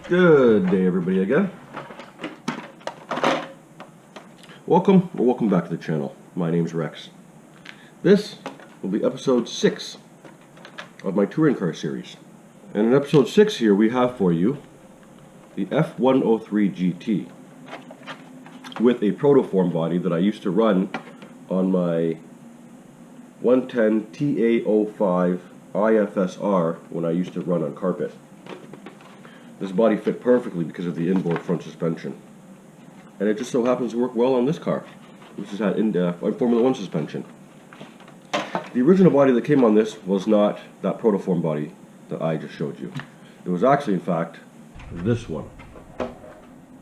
Good day, everybody, again. Welcome back to the channel. My name's Rex. This will be episode 6 of my touring car series. And in episode 6 here, we have for you the F103GT with a protoform body that I used to run on my 110 TA05 IFSR when I used to run on carpet. This body fit perfectly because of the inboard front suspension. And it just so happens to work well on this car, which has had Formula 1 suspension. The original body that came on this was not that protoform body that I just showed you. It was actually, in fact, this one.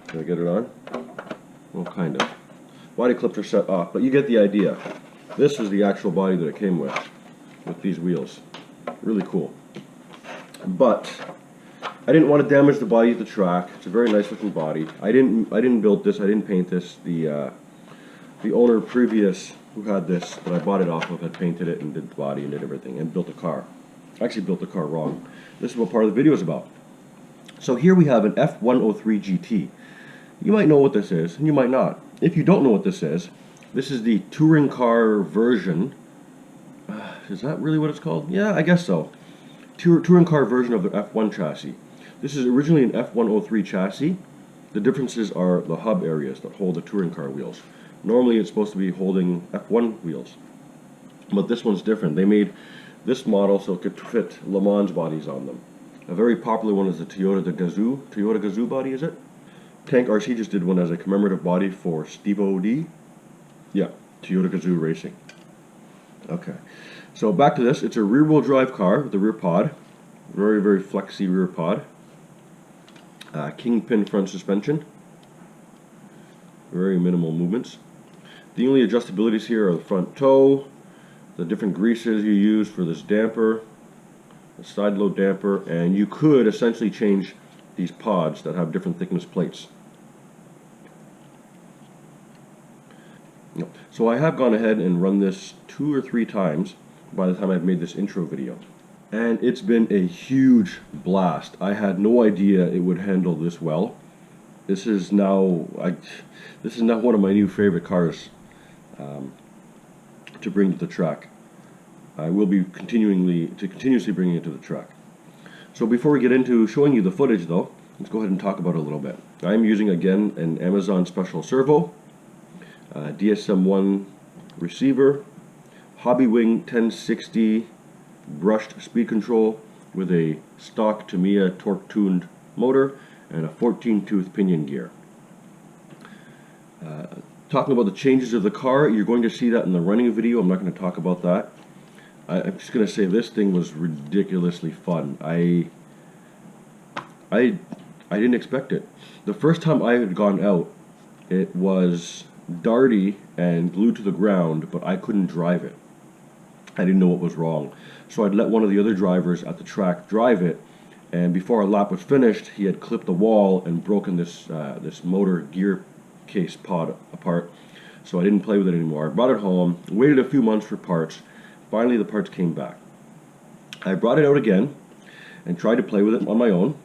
Can I get it on? Well, kind of. Body clips are set off, but you get the idea. This was the actual body that it came with these wheels. Really cool. But I didn't want to damage the body at the track. It's a very nice looking body. I didn't build this. I didn't paint this. The owner previous who had this that I bought it off of had painted it and did the body and did everything and built the car. I actually built the car wrong. This is what part of the video is about. So here we have an F103GT. You might know what this is, and you might not. If you don't know what this is the touring car version. Is that really what it's called? Yeah, I guess so. Touring car version of the F1 chassis. This is originally an F103 chassis. The differences are the hub areas that hold the touring car wheels. Normally it's supposed to be holding F1 wheels, but this one's different. They made this model so it could fit Le Mans bodies on them. A very popular one is the Toyota Gazoo body, is it? Tank RC just did one as a commemorative body for Steve O.D. Yeah, Toyota Gazoo Racing. Okay, so back to this. It's a rear-wheel drive car with a rear pod. Very, very flexy rear pod. Kingpin front suspension. Very minimal movements. The only adjustabilities here are the front toe, the different greases you use for this damper, the side load damper, and you could essentially change these pods that have different thickness plates. So I have gone ahead and run this 2 or 3 times by the time I've made this intro video. And it's been a huge blast. I had no idea it would handle this well. This is now one of my new favorite cars to bring to the track. I will be continuously bringing it to the track. So before we get into showing you the footage though, let's go ahead and talk about it a little bit. I'm using again an Amazon Special Servo, DSM-1 receiver, Hobbywing 1060 brushed speed control with a stock TAMIYA torque tuned motor and a 14-tooth pinion gear. Talking about the changes of the car, you're going to see that in the running video. I'm not going to talk about that. I'm just going to say this thing was ridiculously fun. I didn't expect it. The first time I had gone out, it was darty and glued to the ground, but I couldn't drive it. I didn't know what was wrong. So I'd let one of the other drivers at the track drive it, and before our lap was finished, he had clipped the wall and broken this motor gear case pod apart. So I didn't play with it anymore. I brought it home, waited a few months for parts. Finally the parts came back. I brought it out again and tried to play with it on my own,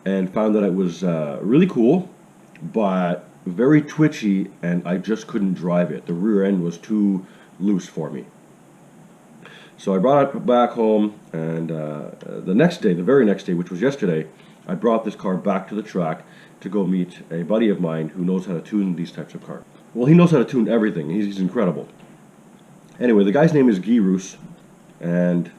and found that it was really cool, but very twitchy, and I just couldn't drive it. The rear end was too loose for me. So I brought it back home, and the very next day, which was yesterday, I brought this car back to the track to go meet a buddy of mine who knows how to tune these types of cars. Well, he knows how to tune everything. He's incredible. Anyway, the guy's name is Girus, and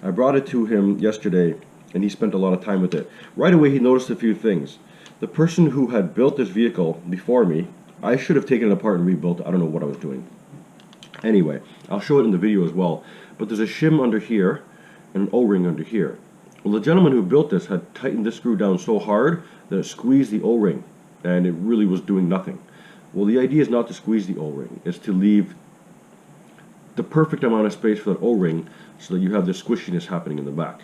I brought it to him yesterday, and he spent a lot of time with it. Right away, he noticed a few things. The person who had built this vehicle before me, I should have taken it apart and rebuilt it. I don't know what I was doing. Anyway, I'll show it in the video as well. But there's a shim under here and an O-ring under here. Well, the gentleman who built this had tightened this screw down so hard that it squeezed the O-ring, and it really was doing nothing. Well, the idea is not to squeeze the O-ring. It's to leave the perfect amount of space for that O-ring so that you have this squishiness happening in the back.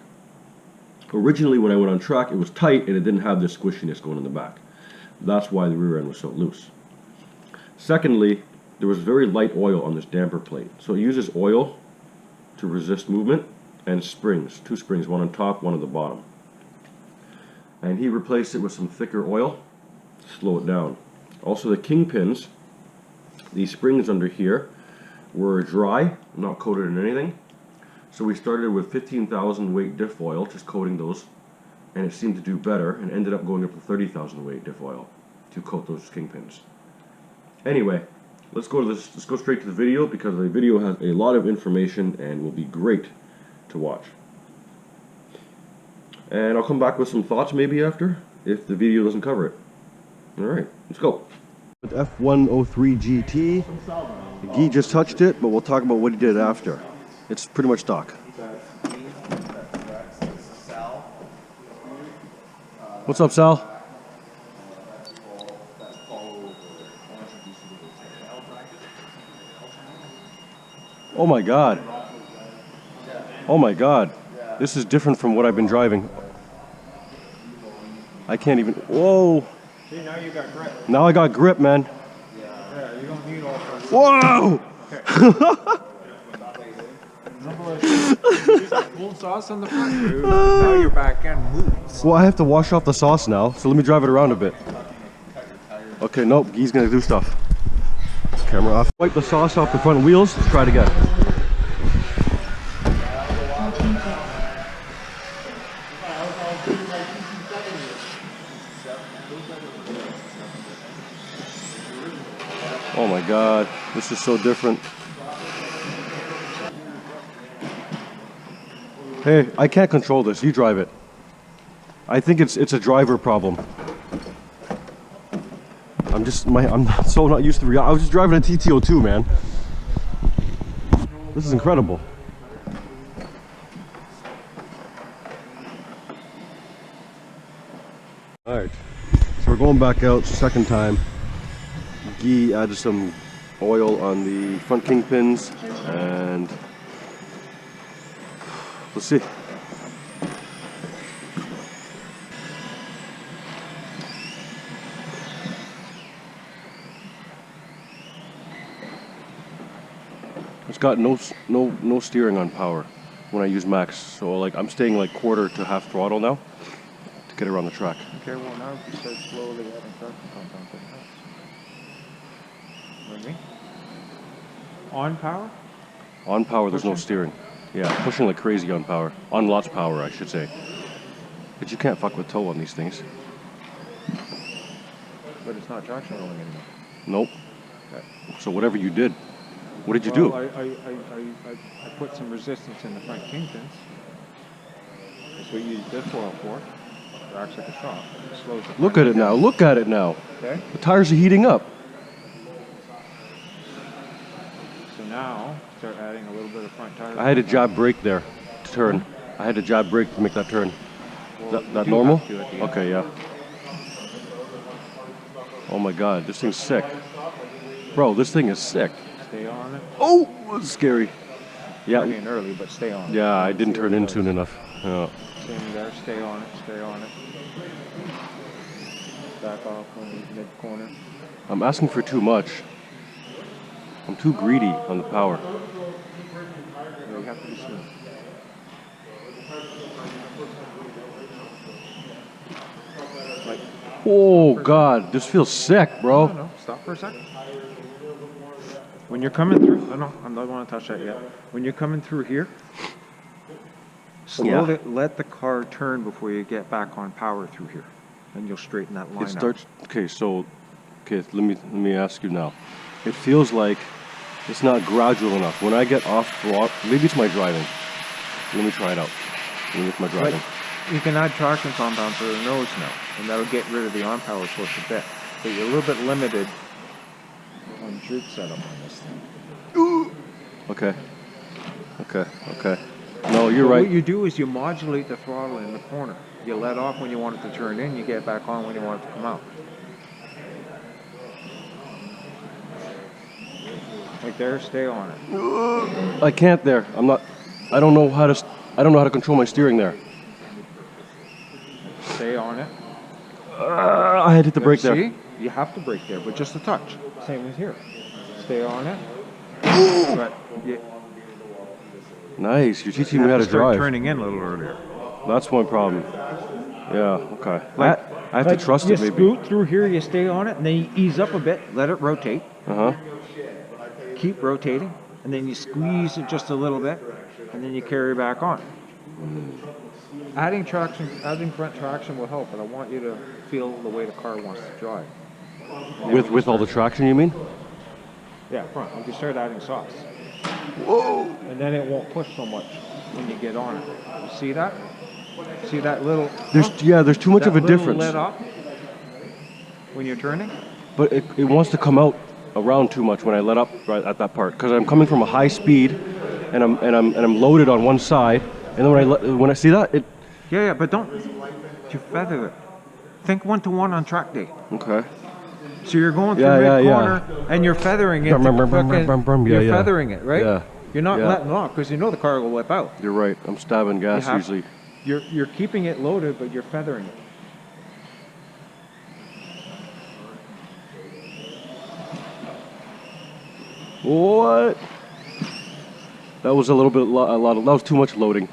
Originally, when I went on track, it was tight and it didn't have this squishiness going in the back. That's why the rear end was so loose. Secondly, there was very light oil on this damper plate. So it uses oil to resist movement, and springs, 2 springs, one on top, one at the bottom. and he replaced it with some thicker oil to slow it down. Also, the kingpins, these springs under here, were dry, not coated in anything. So we started with 15,000 weight diff oil, just coating those, and it seemed to do better, and ended up going up to 30,000 weight diff oil to coat those kingpins. Anyway, let's go straight to the video, because the video has a lot of information and will be great to watch. And I'll come back with some thoughts maybe after, if the video doesn't cover it. Alright, let's go. With F103GT, Guy just touched it, but we'll talk about what he did after. It's pretty much stock. What's up, Sal? Oh my god. Oh my god. This is different from what I've been driving. I can't even. Whoa. See, now you got grip. Now I got grip, man. Yeah, you don't need all that. Whoa! Full sauce on the front, dude. Now your back end moves. Well, I have to wash off the sauce now, so let me drive it around a bit. Okay, nope, he's gonna do stuff. Camera off. Wipe the sauce off the front wheels. Let's try it again. Oh my god, this is so different. Hey, I can't control this. You drive it. I think it's a driver problem. I'm so not used to reality. I was just driving a TT02, man. This is incredible. All right, so we're going back out second time. Guy added some oil on the front kingpins, and let's see. It's got no steering on power when I use max, so like I'm staying like quarter to half throttle now to get around the track. Okay, well now if you start slowly adding traction compound to the house. With me? On power? On power, there's no steering. Yeah, pushing like crazy on power. On lots of power, I should say. But you can't fuck with tow on these things. But it's not traction rolling anymore. Nope. Okay. So whatever you did, what did you do? I put some resistance in the front kingpins. That's what you use this oil for. It acts like a shock. It slows the Look at it now. Look at it now. Okay. The tires are heating up. So now, start adding a little bit of front tire. I had a jab brake there to turn. I had a jab brake to make that turn. Well, That normal? Okay, yeah. Oh my god, this thing's sick. Bro, this thing is sick. Stay on it. Oh, that's scary. Yeah. Turn in early, but stay on it. Yeah, I didn't turn in soon enough. Yeah. Same there, stay on it, stay on it. Back off on the mid corner. I'm asking for too much. I'm too greedy on the power. Yeah, you have to be smooth. Like, Oh god, this feels sick, bro. no, stop for a second. When you're coming through, no, I don't want to touch that yet. When you're coming through here, slowly let the car turn before you get back on power through here. And you'll straighten that line It starts. Okay, so, let me ask you now. It feels like it's not gradual enough. When I get off throttle, maybe it's my driving. Let me try it out. Maybe it's my driving. But you can add traction compound to the nose now, and that'll get rid of the on power source a bit. But you're a little bit limited on droop setup on this thing. Okay. Okay. Okay. No, you're right. What you do is you modulate the throttle in the corner. You let off when you want it to turn in, you get back on when you want it to come out. Like there, stay on it. I can't there. I'm not. I don't know how to control my steering there. Stay on it. I had hit the brake there. See? You have to brake there, but just a touch. Same as here. Stay on it. But Nice. You're teaching me how to start drive. turning in a little earlier. That's my problem. Yeah, okay. Like, I have to trust you it, maybe. scoot through here, you stay on it, and then you ease up a bit, let it rotate. Uh-huh. Keep rotating, and then you squeeze it just a little bit, and then you carry back on. Adding front traction will help, but I want you to feel the way the car wants to drive. With all the traction, you mean? Yeah, front. Like you start adding sauce. Whoa! And then it won't push so much when you get on it. You see that? See that little... There's too much of a difference. Let up when you're turning? But it wants to come out around too much when I let up right at that part, because I'm coming from a high speed, and I'm loaded on one side, and then when I see that, it... Yeah, but don't... You feather it. Think 1-to-1 on track day. Okay. So you're going through mid-corner, and you're feathering it. You're feathering it, right? Yeah. You're not letting off, because you know the car will whip out. You're right. I'm stabbing gas usually. You're keeping it loaded, but you're feathering it. What? That was a little bit, that was too much loading.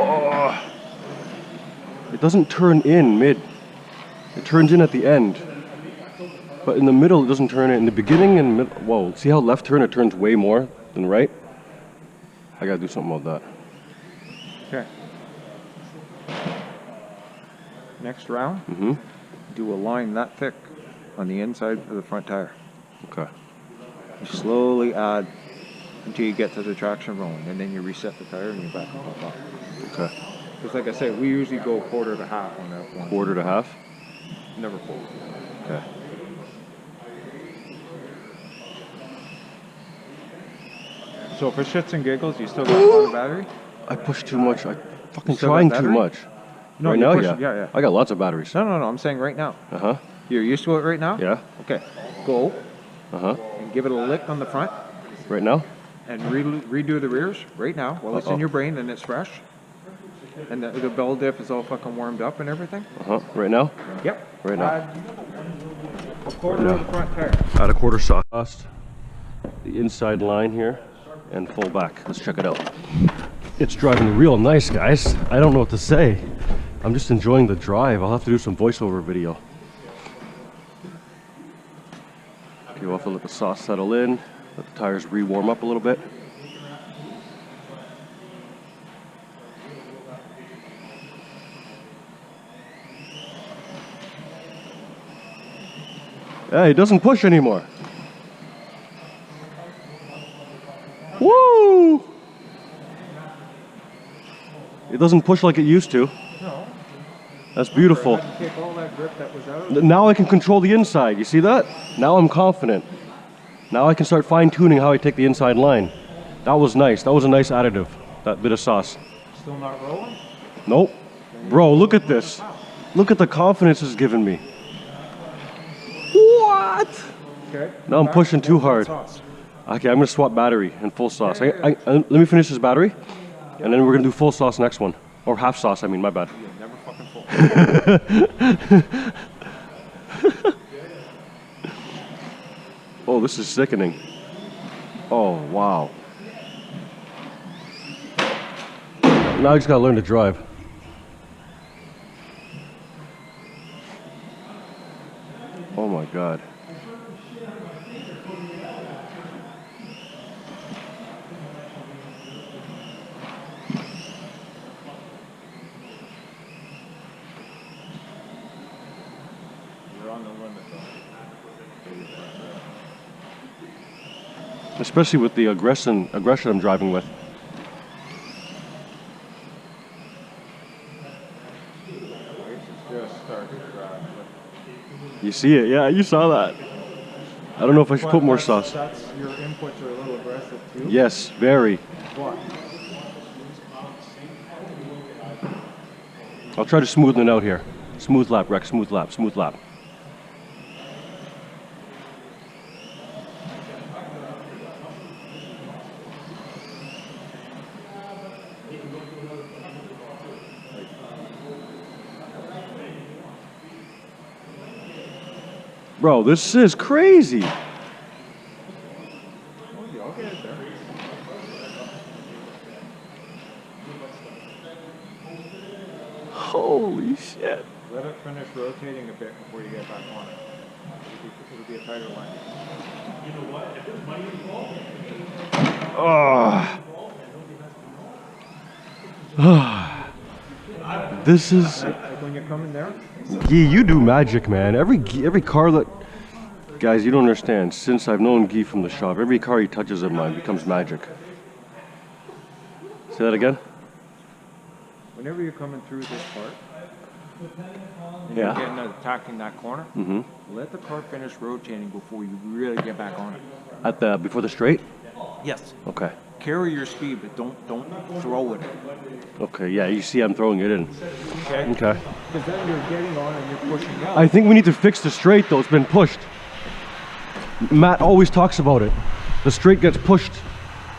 Oh. It doesn't turn in mid. It turns in at the end. But in the middle, it doesn't turn in. In the beginning and mid. Whoa, see how left turn, it turns way more than right? I gotta do something about that. Okay. Next round, do a line that thick on the inside of the front tire. Okay. You slowly add until you get to the traction rolling, and then you reset the tire and you're back on top. Okay. Because like I said, we usually go 1/4 to half on F1. 1/4 to half? Never full. Okay. So for shits and giggles, you still got a lot of battery? I push too much. I fucking Still trying got too battery? much. No, right you're now, pushing, yeah. yeah. I got lots of batteries. No, I'm saying right now. Uh-huh. You're used to it right now? Yeah. Okay. Go Uh-huh. and give it a lick on the front Right now? and redo the rears right now while it's in your brain and it's fresh. And the bell diff is all fucking warmed up and everything. Uh-huh. Right now? Yep. Right now. Add a 1/4 of the front tire. Add a 1/4 sauce. The inside line here and full back. Let's check it out. It's driving real nice, guys. I don't know what to say. I'm just enjoying the drive. I'll have to do some voiceover video. Okay, we'll have to let the sauce settle in. Let the tires re-warm up a little bit. Hey, it doesn't push anymore. Woo! It doesn't push like it used to. No. That's beautiful. Take all that grip that was out. Now I can control the inside. You see that? Now I'm confident. Now I can start fine-tuning how I take the inside line. That was nice. That was a nice additive. That bit of sauce. Still not rolling? Nope. Bro, look at this. Look at the confidence it's given me. What? Okay. Now I'm pushing too hard. Okay, I'm gonna swap battery and full sauce. Let me finish this battery, and then we're gonna do full sauce next one. Or half sauce, I mean, my bad. Yeah, never fucking full. Oh, this is sickening. Oh, wow. Now I just gotta learn to drive. Oh my God. You're on the limit though. Especially with the aggression I'm driving with. Just started to drive. You see it? Yeah, you saw that. I don't know if I should put more sauce. That's your inputs are a little aggressive too. Yes, very. What? I'll try to smoothen it out here. Smooth lap, Rex. Smooth lap. Smooth lap. Bro, this is crazy. I'll get it there. Holy shit. Let it finish rotating a bit before you get back on it. It'll be a tighter line. You know what? If there's money involved. This is. Like when you're coming there. Guy, you do magic, man. Every car that. Guys, you don't understand. Since I've known Guy from the shop, every car he touches of mine becomes magic. Say that again? Whenever you're coming through this part, and Yeah. you're getting attacking that corner, let the car finish rotating before you really get back on it. Before the straight? Yes. Okay. Carry your speed, but don't throw it. Okay, yeah, you see I'm throwing it in. Okay. Okay. Because then you're getting on and you're pushing out. I think we need to fix the straight though, it's been pushed. Matt always talks about it. The straight gets pushed.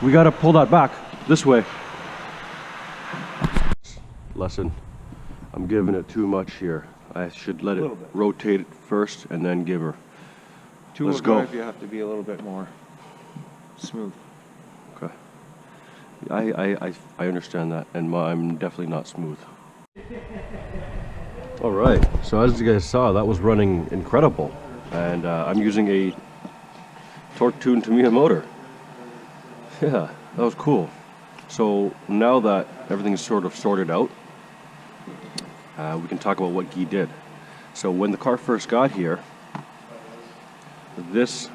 We gotta pull that back, this way. Lesson, I'm giving it too much here. I should let it rotate first and then give her. Let's go. You have to be a little bit more smooth. Okay. I understand that, and I'm definitely not smooth. All right, so as you guys saw, that was running incredible, and I'm using a torque-tuned TAMIYA motor. Yeah, that was cool. So now that everything's sort of sorted out, we can talk about what Guy did. So when the car first got here, this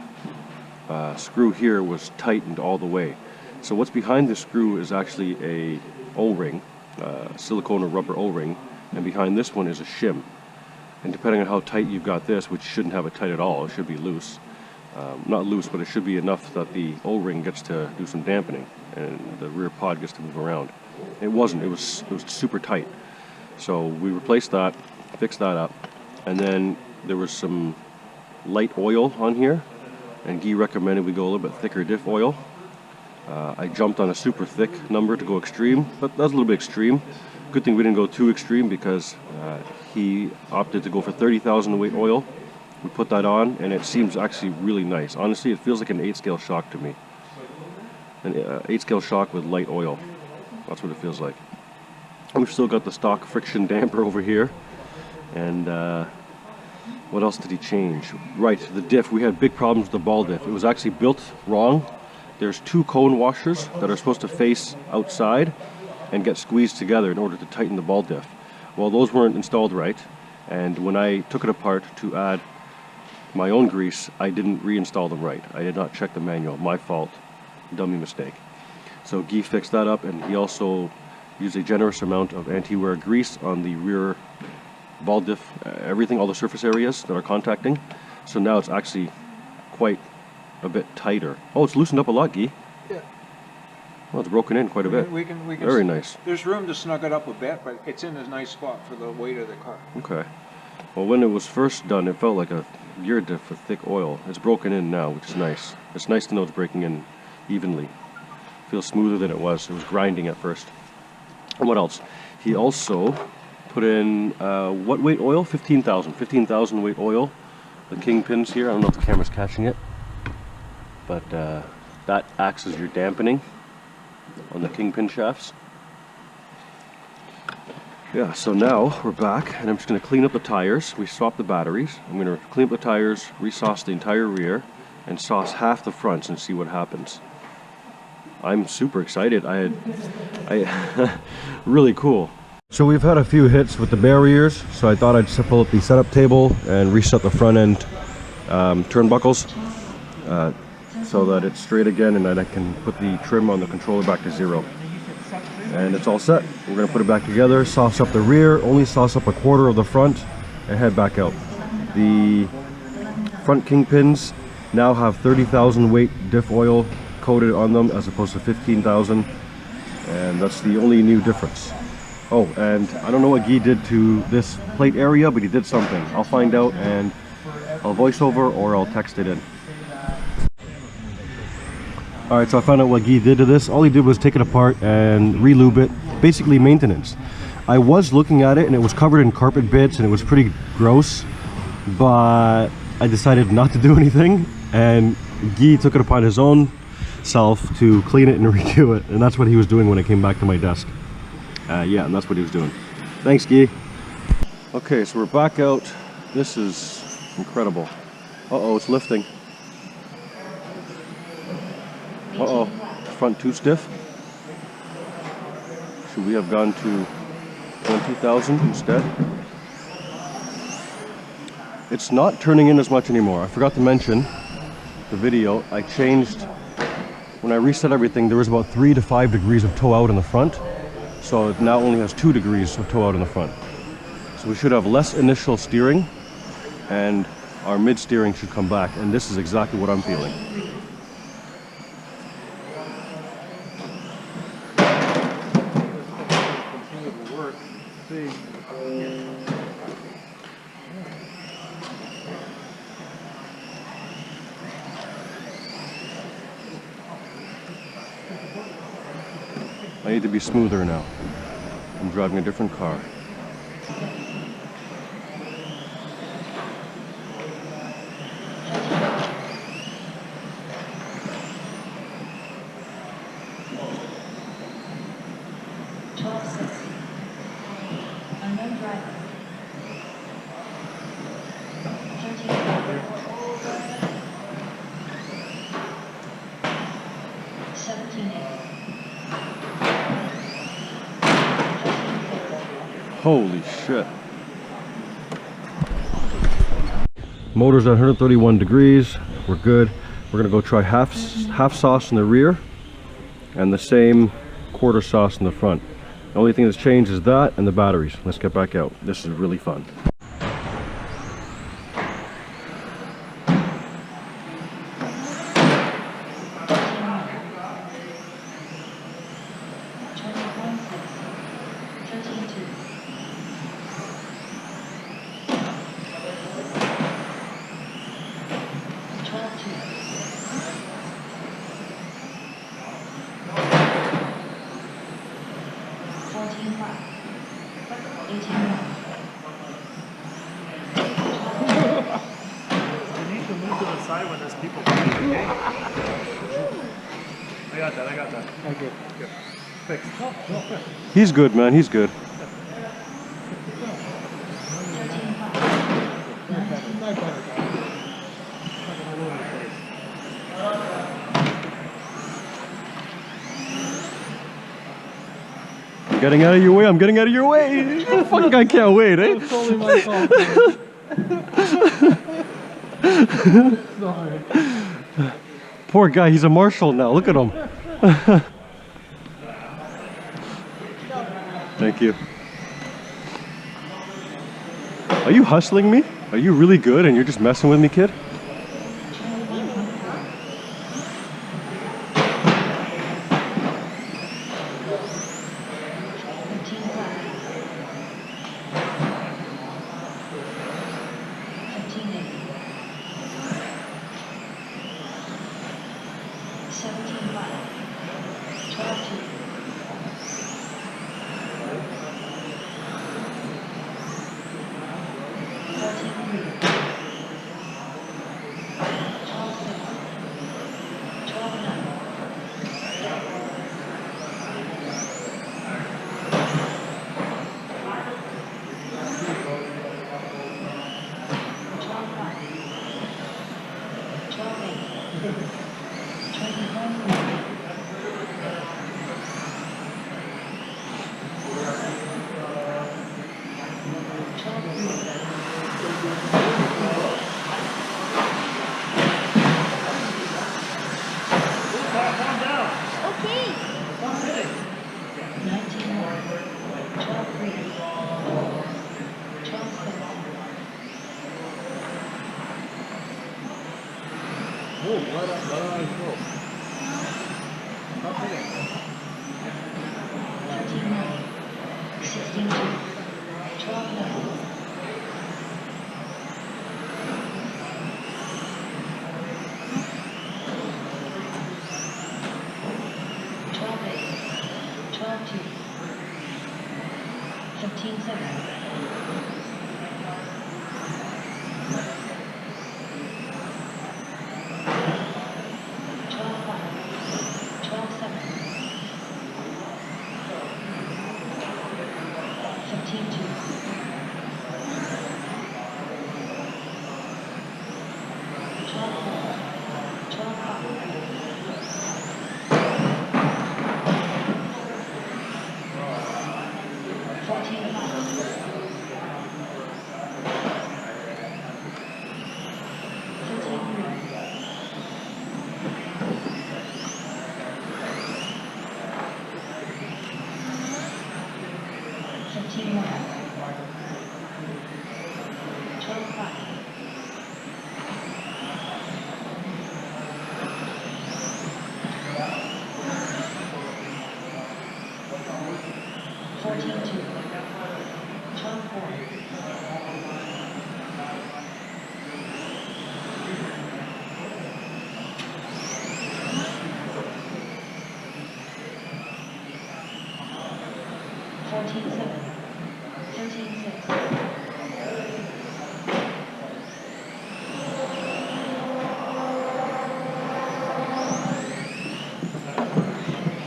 screw here was tightened all the way. So what's behind the screw is actually a O-ring, silicone or rubber O-ring, and behind this one is a shim. And depending on how tight you've got this, which shouldn't have it tight at all, it should be loose. Not loose, but it should be enough that the O-ring gets to do some dampening and the rear pod gets to move around. It wasn't, it was super tight. So we replaced that, fixed that up, and then there was some light oil on here, and Guy recommended we go a little bit thicker diff oil. I jumped on a super thick number to go extreme, but that was a little bit extreme. Good thing we didn't go too extreme because he opted to go for 30,000 weight oil. We put that on, and it seems actually really nice. Honestly, it feels like an 8-scale shock to me. An 8-scale shock with light oil. That's what it feels like. We've still got the stock friction damper over here. And what else did he change? Right, the diff. We had big problems with the ball diff. It was actually built wrong. There's 2 cone washers that are supposed to face outside and get squeezed together in order to tighten the ball diff. Well, those weren't installed right. And when I took it apart to add my own grease, I didn't reinstall them right. I did not check the manual. My fault. Dummy mistake. So Guy fixed that up, and he also used a generous amount of anti-wear grease on the rear ball diff, everything, all the surface areas that are contacting. So now it's actually quite a bit tighter. Oh, it's loosened up a lot, Guy. Yeah. Well, it's broken in quite a bit. We can Very nice. There's room to snug it up a bit, but it's in a nice spot for the weight of the car. Okay. Well, when it was first done, it felt like a gear diff with thick oil. It's broken in now, which is nice. It's nice to know it's breaking in evenly. Feels smoother than it was. It was grinding at first. And what else? He also put in what weight oil? 15,000. 15,000 weight oil. The kingpins here. I don't know if the camera's catching it, but that acts as your dampening on the kingpin shafts. Yeah, so now we're back, and I'm just going to clean up the tires. We swapped the batteries. I'm going to clean up the tires, resauce the entire rear, and sauce half the fronts and see what happens. I'm super excited. Really cool. So we've had a few hits with the barriers, so I thought I'd pull up the setup table and reset the front end turnbuckles so that it's straight again, and then I can put the trim on the controller back to 0. And it's all set. We're going to put it back together, sauce up the rear, only sauce up a quarter of the front, and head back out. The front kingpins now have 30,000 weight diff oil coated on them as opposed to 15,000, and that's the only new difference. Oh, and I don't know what Guy did to this plate area, but he did something. I'll find out, and I'll voice over or I'll text it in. Alright, so I found out what Guy did to this. All he did was take it apart and re-lube it. Basically maintenance. I was looking at it and it was covered in carpet bits and it was pretty gross, but I decided not to do anything, and Guy took it upon his own self to clean it and redo it, and that's what he was doing when I came back to my desk. Yeah, and that's what he was doing. Thanks, Guy. Okay, so we're back out. This is incredible. Uh-oh, it's lifting. Uh-oh, front too stiff. Should we have gone to 20,000 instead? It's not turning in as much anymore. I forgot to mention the video. I changed, when I reset everything, there was about 3 to 5 degrees of toe out in the front. So it now only has 2 degrees of toe out in the front. So we should have less initial steering and our mid steering should come back. And this is exactly what I'm feeling. Continue to work. See. I need to be smoother now. I'm driving a different car. Holy shit. Motor's at 131 degrees. We're good. We're gonna go try half sauce in the rear and the same quarter sauce in the front. The only thing that's changed is that and the batteries. Let's get back out. This is really fun. When there's people playing, okay? I got that. Okay. Good. Fixed. He's good, man. He's good. I'm getting out of your way. I'm getting out of your way. The fucking guy can't wait, eh? It's totally my fault. Sorry. Poor guy. He's a marshal now. Look at him. Thank you. Are you hustling me? Are you really good and you're just messing with me, kid?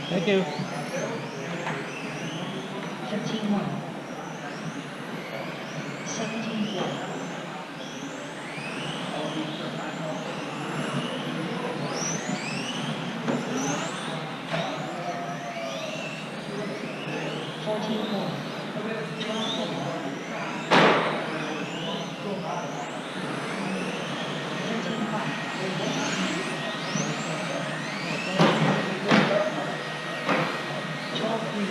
Thank you. 15-1. 17-4. 14-4. 12-7. 13-5. 12-3.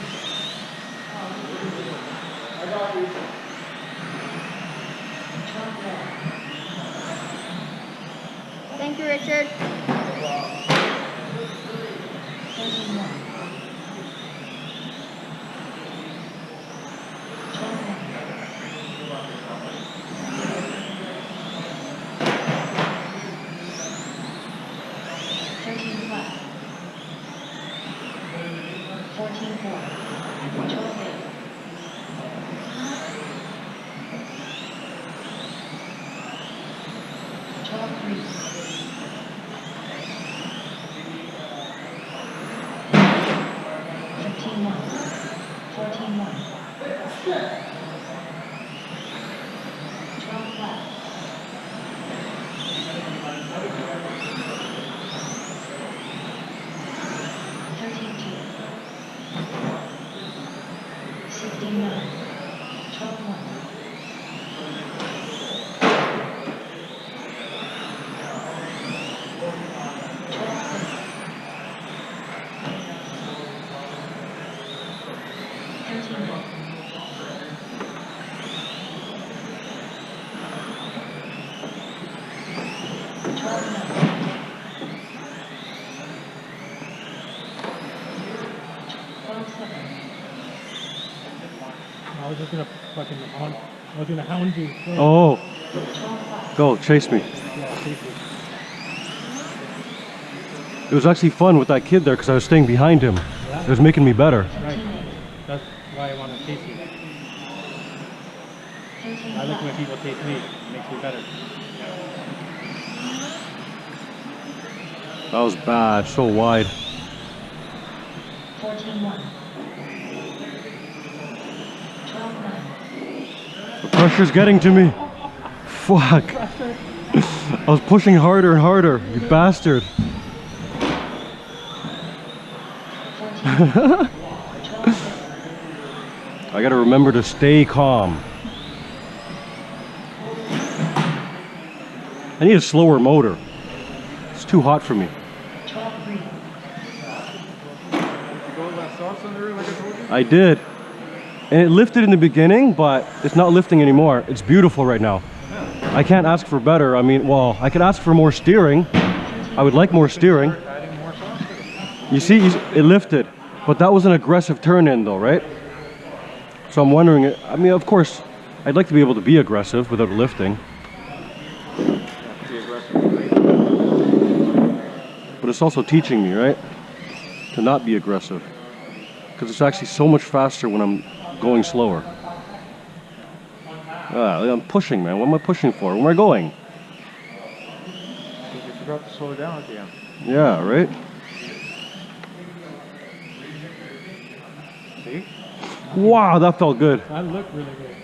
Thank you, Richard. 13-1. 12-1. 13-5. 14-4. 12-8. 12-3. 15-1. 14-1. 12-5. 13-2. 16-9. 12-1. 13-1. 12-9. 12-7. I was just gonna fucking I was gonna hound you. Oh, 12-5. go, chase me. Yeah, safely. It was actually fun with that kid there because I was staying behind him. It was making me better. Right. That's why I want to chase you. I like when people chase me. It makes me better. That was bad, so wide. 14-1. 12-9. The pressure's getting to me. Fuck. I was pushing harder and harder, you bastard. 14-1. 12-6. I gotta remember to stay calm. I need a slower motor. It's too hot for me. 12-3. You go with that sauce on there like I told you? I did. And it lifted in the beginning, but it's not lifting anymore. It's beautiful right now. I can't ask for better. I mean, well, I could ask for more steering. I would like more steering. Adding more sauce to it. You see, it lifted. But that was an aggressive turn in though, right? So I'm wondering, I mean, of course, I'd like to be able to be aggressive without lifting. Be aggressive, right? But it's also teaching me, right? To not be aggressive. Because it's actually so much faster when I'm going slower. I'm pushing, man. What am I pushing for? Where am I going? Because you forgot to slow down at the end. Yeah, right? See? Wow, that felt good. That looked really good.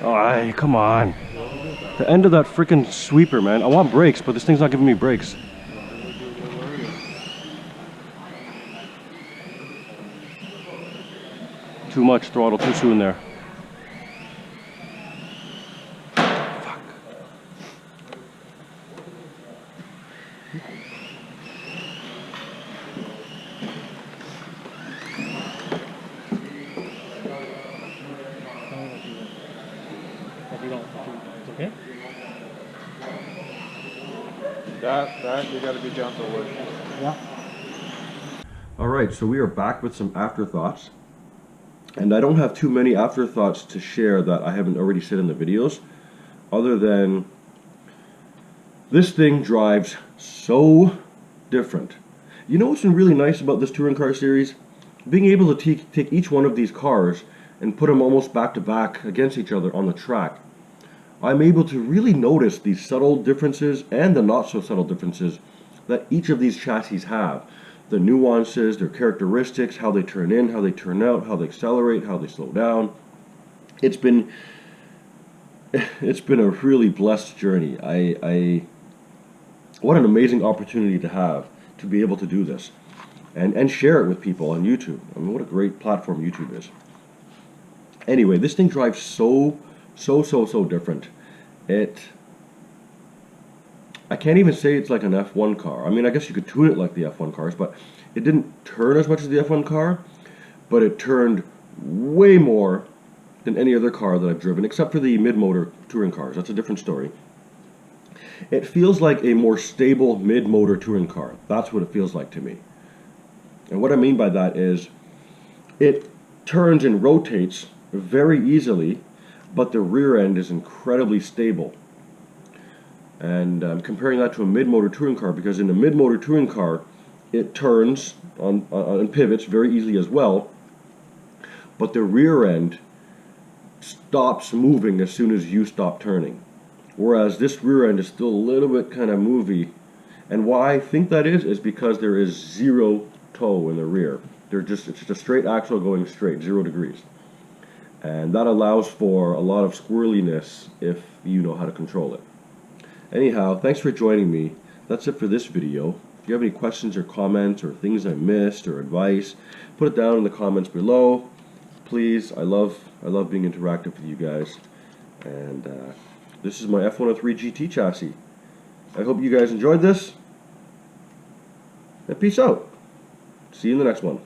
Oh, hey, come on. The end of that freaking sweeper, man. I want brakes, but this thing's not giving me brakes. Too much throttle too soon there. Fuck. That you got to be gentle with. Yeah. Alright, so we are back with some afterthoughts. And I don't have too many afterthoughts to share that I haven't already said in the videos, other than this thing drives so different. You know what's been really nice about this touring car series? Being able to take each one of these cars and put them almost back to back against each other on the track. I'm able to really notice these subtle differences and the not so subtle differences that each of these chassis have. The nuances, their characteristics, how they turn in, how they turn out, how they accelerate, how they slow down. It's been a really blessed journey. What an amazing opportunity to have to be able to do this and share it with people on YouTube. I mean, what a great platform YouTube is. Anyway, this thing drives so different. I can't even say it's like an F1 car. I mean, I guess you could tune it like the F1 cars, but it didn't turn as much as the F1 car, but it turned way more than any other car that I've driven, except for the mid-motor touring cars. That's a different story. It feels like a more stable mid-motor touring car. That's what it feels like to me. And what I mean by that is it turns and rotates very easily, but the rear end is incredibly stable. And I'm comparing that to a mid-motor touring car, because in a mid-motor touring car, it turns on pivots very easily as well, but the rear end stops moving as soon as you stop turning. Whereas this rear end is still a little bit kind of movey. And why I think that is because there is zero toe in the rear. It's just a straight axle going straight, 0 degrees. And that allows for a lot of squirreliness if you know how to control it. Anyhow, thanks for joining me. That's it for this video. If you have any questions or comments or things I missed or advice, put it down in the comments below. Please, I love being interactive with you guys. And this is my F103GT chassis. I hope you guys enjoyed this. And peace out. See you in the next one.